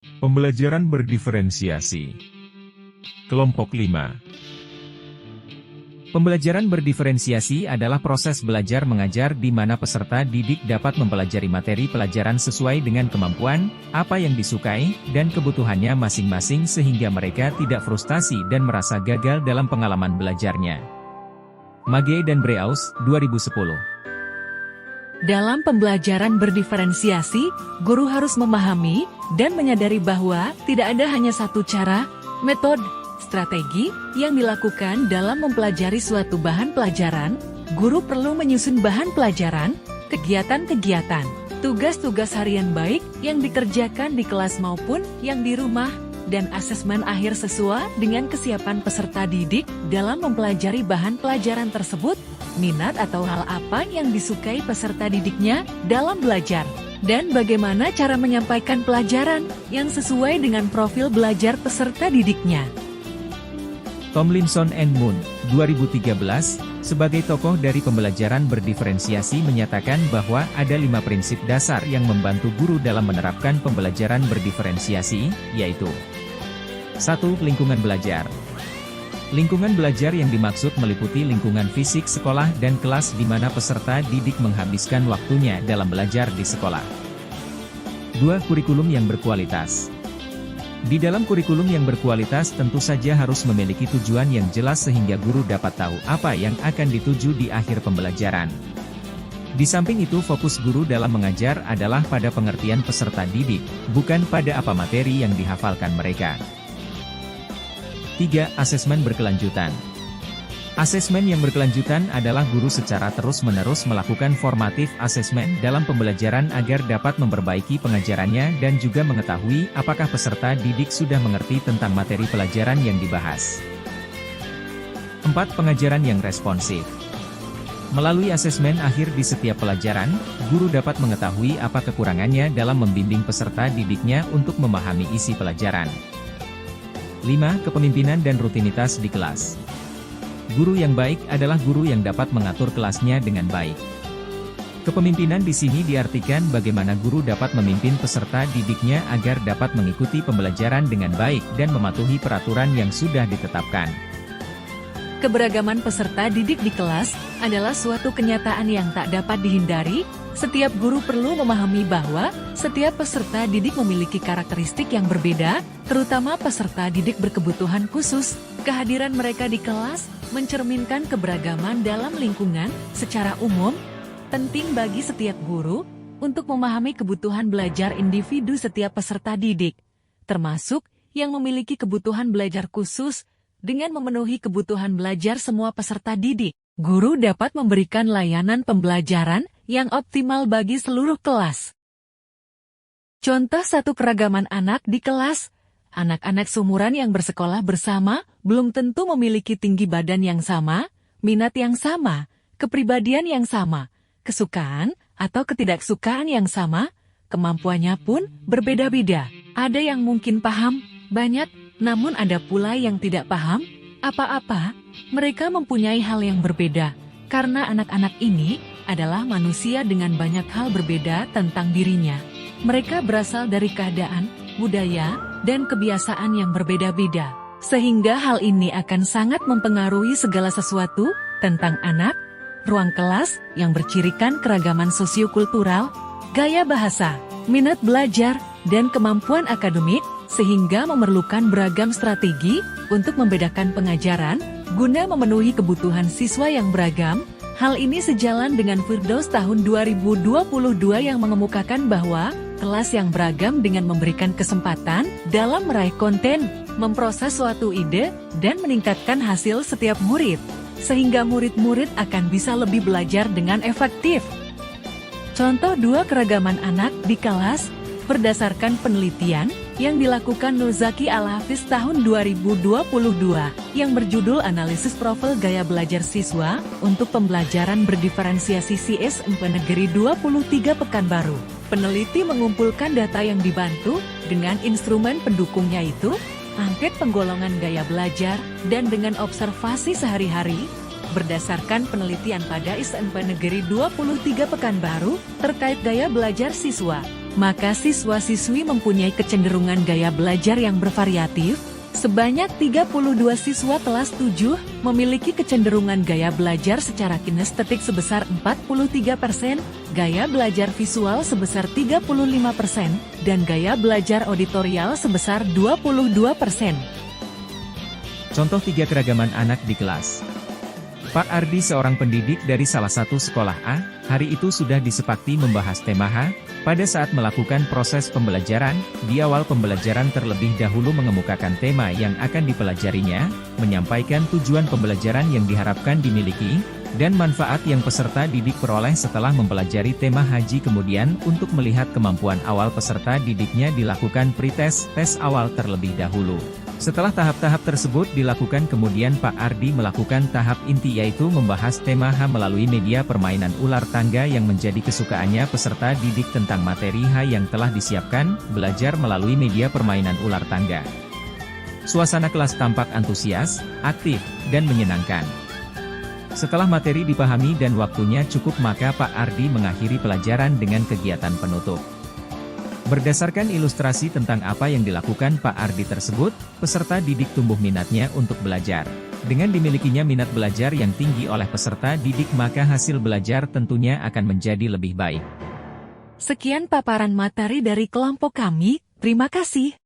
Pembelajaran berdiferensiasi. Kelompok 5. Pembelajaran berdiferensiasi adalah proses belajar mengajar di mana peserta didik dapat mempelajari materi pelajaran sesuai dengan kemampuan, apa yang disukai, dan kebutuhannya masing-masing sehingga mereka tidak frustasi dan merasa gagal dalam pengalaman belajarnya. Magee dan Breaus, 2010. Dalam pembelajaran berdiferensiasi, guru harus memahami dan menyadari bahwa tidak ada hanya satu cara, metode, strategi yang dilakukan dalam mempelajari suatu bahan pelajaran. Guru perlu menyusun bahan pelajaran, kegiatan-kegiatan, tugas-tugas harian baik yang dikerjakan di kelas maupun yang di rumah, dan asesmen akhir sesuai dengan kesiapan peserta didik dalam mempelajari bahan pelajaran tersebut, minat atau hal apa yang disukai peserta didiknya dalam belajar, dan bagaimana cara menyampaikan pelajaran yang sesuai dengan profil belajar peserta didiknya. Tomlinson and Moon, 2013, sebagai tokoh dari pembelajaran berdiferensiasi menyatakan bahwa ada 5 prinsip dasar yang membantu guru dalam menerapkan pembelajaran berdiferensiasi, yaitu 1. Lingkungan belajar. Lingkungan belajar yang dimaksud meliputi lingkungan fisik sekolah dan kelas di mana peserta didik menghabiskan waktunya dalam belajar di sekolah. 2. Kurikulum yang berkualitas. Di dalam kurikulum yang berkualitas tentu saja harus memiliki tujuan yang jelas sehingga guru dapat tahu apa yang akan dituju di akhir pembelajaran. Di samping itu fokus guru dalam mengajar adalah pada pengertian peserta didik, bukan pada apa materi yang dihafalkan mereka. 3. Asesmen berkelanjutan. Asesmen yang berkelanjutan adalah guru secara terus-menerus melakukan formatif asesmen dalam pembelajaran agar dapat memperbaiki pengajarannya dan juga mengetahui apakah peserta didik sudah mengerti tentang materi pelajaran yang dibahas. 4. Pengajaran yang responsif. Melalui asesmen akhir di setiap pelajaran, guru dapat mengetahui apa kekurangannya dalam membimbing peserta didiknya untuk memahami isi pelajaran. 5. Kepemimpinan dan rutinitas di kelas. Guru yang baik adalah guru yang dapat mengatur kelasnya dengan baik. Kepemimpinan di sini diartikan bagaimana guru dapat memimpin peserta didiknya agar dapat mengikuti pembelajaran dengan baik dan mematuhi peraturan yang sudah ditetapkan. Keberagaman peserta didik di kelas adalah suatu kenyataan yang tak dapat dihindari. Setiap guru perlu memahami bahwa setiap peserta didik memiliki karakteristik yang berbeda, terutama peserta didik berkebutuhan khusus. Kehadiran mereka di kelas mencerminkan keberagaman dalam lingkungan. Secara umum, penting bagi setiap guru untuk memahami kebutuhan belajar individu setiap peserta didik, termasuk yang memiliki kebutuhan belajar khusus. Dengan memenuhi kebutuhan belajar semua peserta didik, guru dapat memberikan layanan pembelajaran yang optimal bagi seluruh kelas. Contoh 1. Keragaman anak di kelas. Anak-anak seumuran yang bersekolah bersama belum tentu memiliki tinggi badan yang sama, minat yang sama, kepribadian yang sama, kesukaan atau ketidaksukaan yang sama, kemampuannya pun berbeda-beda. Ada yang mungkin paham banyak, namun ada pula yang tidak paham apa-apa. Mereka mempunyai hal yang berbeda, karena anak-anak ini adalah manusia dengan banyak hal berbeda tentang dirinya. Mereka berasal dari keadaan, budaya, dan kebiasaan yang berbeda-beda, sehingga hal ini akan sangat mempengaruhi segala sesuatu tentang anak. Ruang kelas yang bercirikan keragaman sosiokultural, gaya bahasa, minat belajar, dan kemampuan akademik, sehingga memerlukan beragam strategi untuk membedakan pengajaran guna memenuhi kebutuhan siswa yang beragam. Hal ini sejalan dengan Firdaus tahun 2022 yang mengemukakan bahwa kelas yang beragam dengan memberikan kesempatan dalam meraih konten, memproses suatu ide, dan meningkatkan hasil setiap murid, sehingga murid-murid akan bisa lebih belajar dengan efektif. Contoh 2. Keragaman anak di kelas. Berdasarkan penelitian yang dilakukan Nuzaki Al-Hafiz tahun 2022 yang berjudul Analisis Profil Gaya Belajar Siswa untuk Pembelajaran Berdiferensiasi CS4 Negeri 23 Pekanbaru. Peneliti mengumpulkan data yang dibantu dengan instrumen pendukung yaitu angket penggolongan gaya belajar dan dengan observasi sehari-hari. Berdasarkan penelitian pada SMP Negeri 23 Pekanbaru terkait gaya belajar siswa, maka siswa-siswi mempunyai kecenderungan gaya belajar yang bervariatif. Sebanyak 32 siswa kelas 7 memiliki kecenderungan gaya belajar secara kinestetik sebesar 43%, gaya belajar visual sebesar 35%, dan gaya belajar auditorial sebesar 22%. Contoh 3 keragaman anak di kelas. Pak Ardi, seorang pendidik dari salah satu sekolah A, hari itu sudah disepakati membahas tema H. Pada saat melakukan proses pembelajaran, di awal pembelajaran terlebih dahulu mengemukakan tema yang akan dipelajarinya, menyampaikan tujuan pembelajaran yang diharapkan dimiliki, dan manfaat yang peserta didik peroleh setelah mempelajari tema haji. Kemudian, untuk melihat kemampuan awal peserta didiknya dilakukan pretest, tes awal terlebih dahulu. Setelah tahap-tahap tersebut dilakukan, kemudian Pak Ardi melakukan tahap inti, yaitu membahas tema H melalui media permainan ular tangga yang menjadi kesukaannya peserta didik tentang materi H yang telah disiapkan, belajar melalui media permainan ular tangga. Suasana kelas tampak antusias, aktif, dan menyenangkan. Setelah materi dipahami dan waktunya cukup, maka Pak Ardi mengakhiri pelajaran dengan kegiatan penutup. Berdasarkan ilustrasi tentang apa yang dilakukan Pak Ardi tersebut, peserta didik tumbuh minatnya untuk belajar. Dengan dimilikinya minat belajar yang tinggi oleh peserta didik, maka hasil belajar tentunya akan menjadi lebih baik. Sekian paparan materi dari kelompok kami, terima kasih.